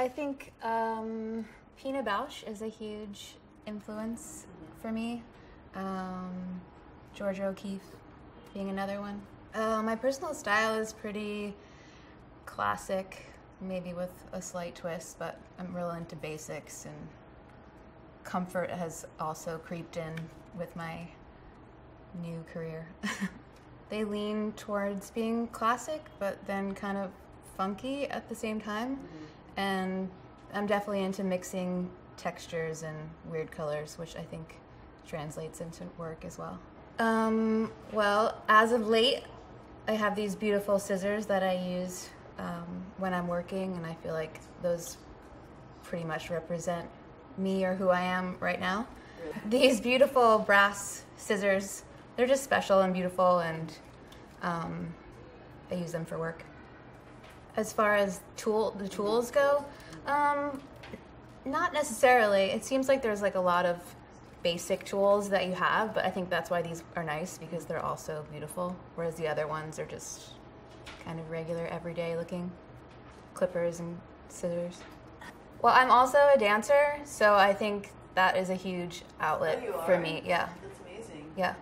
I think Pina Bausch is a huge influence for me. Georgia O'Keeffe being another one. My personal style is pretty classic, maybe with a slight twist, but I'm real into basics, and comfort has also creeped in with my new career. They lean towards being classic, but then kind of funky at the same time. And I'm definitely into mixing textures and weird colors, which I think translates into work as well. Well, as of late, I have these beautiful scissors that I use when I'm working, and I feel like those pretty much represent me or who I am right now. These beautiful brass scissors, they're just special and beautiful, and I use them for work. As far as the tools go, not necessarily. It seems like there's like a lot of basic tools that you have, but I think that's why these are nice, because they're also beautiful, whereas the other ones are just kind of regular, everyday looking clippers and scissors. Well, I'm also a dancer, so I think that is a huge outlet for me. Yeah. That's amazing. Yeah.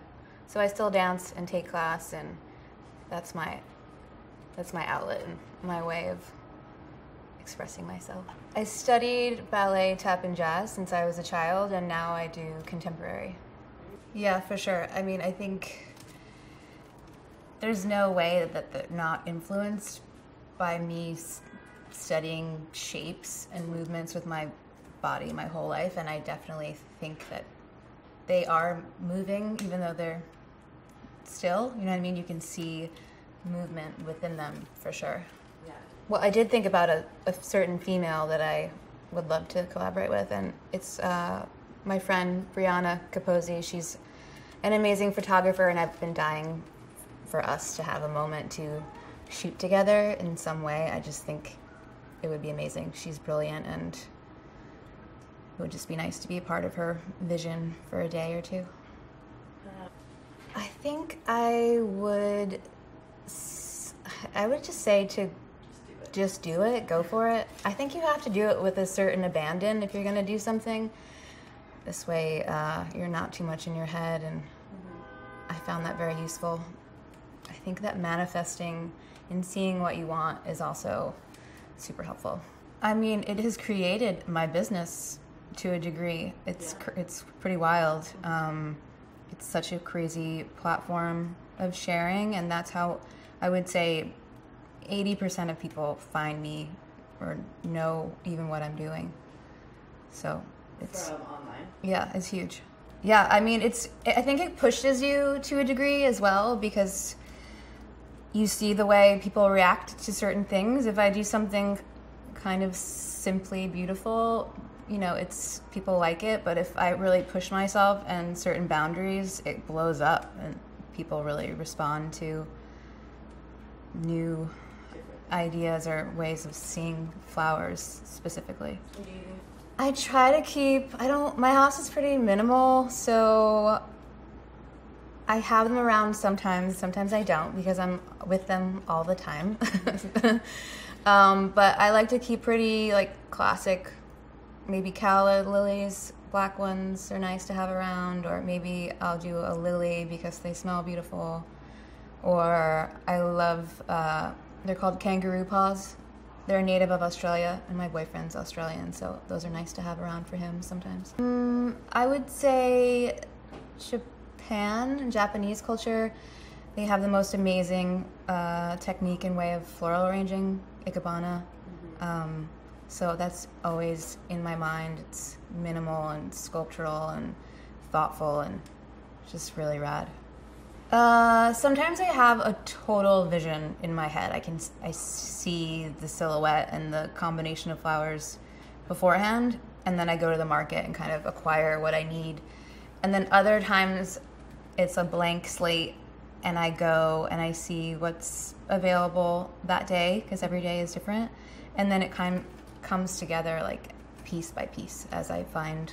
So I still dance and take class, and that's my outlet and my way of expressing myself. I studied ballet, tap, and jazz since I was a child, and now I do contemporary. Yeah, for sure. I mean, I think there's no way that they're not influenced by me studying shapes and movements with my body my whole life, and I definitely think that they are moving, even though they're still, you know what I mean? You can see movement within them, for sure. Yeah. Well, I did think about a certain female that I would love to collaborate with, and it's my friend Brianna Capozzi. She's an amazing photographer, and I've been dying for us to have a moment to shoot together in some way. I just think it would be amazing. She's brilliant, and it would just be nice to be a part of her vision for a day or two. I think I would just say to just do it, go for it. I think you have to do it with a certain abandon if you're going to do something. This way you're not too much in your head, and I found that very useful. I think that manifesting and seeing what you want is also super helpful. I mean, it has created my business to a degree. It's pretty wild. It's such a crazy platform of sharing, and that's how I would say 80% of people find me or know even what I'm doing. So it's from online. Yeah, it's huge. Yeah, I mean, I think it pushes you to a degree as well, because you see the way people react to certain things. If I do something kind of simply beautiful, you know, it's people like it, but if I really push myself and certain boundaries, it blows up, and people really respond to new ideas or ways of seeing flowers specifically. I try to keep, my house is pretty minimal, so I have them around sometimes I don't, because I'm with them all the time. But I like to keep pretty like classic, maybe calla lilies, black ones are nice to have around, or maybe I'll do a lily because they smell beautiful. Or I love, they're called kangaroo paws. They're a native of Australia, and my boyfriend's Australian, so those are nice to have around for him sometimes. I would say Japan, Japanese culture, they have the most amazing technique and way of floral arranging, ikebana. So that's always in my mind. It's minimal and sculptural and thoughtful and just really rad. Sometimes I have a total vision in my head. I see the silhouette and the combination of flowers beforehand, and then I go to the market and kind of acquire what I need. And then other times it's a blank slate, and I go and I see what's available that day, because every day is different. And then it kind of comes together like piece by piece as I find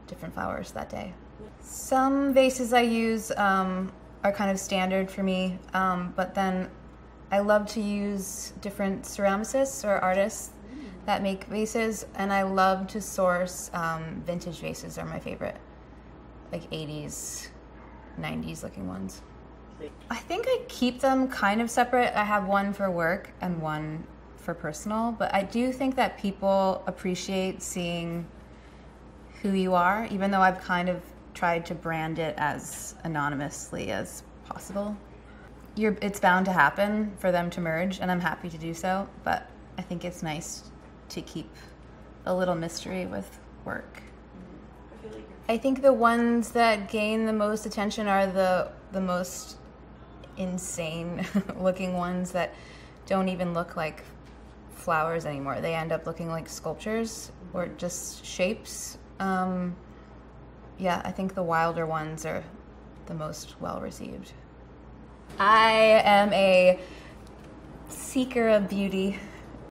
different flowers that day. Some vases I use are kind of standard for me, but then I love to use different ceramicists or artists that make vases, and I love to source vintage vases are my favorite, like 80s, 90s looking ones. I think I keep them kind of separate. I have one for work and one for personal, but I do think that people appreciate seeing who you are, even though I've kind of tried to brand it as anonymously as possible. It's bound to happen for them to merge, and I'm happy to do so, but I think it's nice to keep a little mystery with work. I think the ones that gain the most attention are the most insane looking ones that don't even look like flowers anymore. They end up looking like sculptures or just shapes. Yeah, I think the wilder ones are the most well received. I am a seeker of beauty.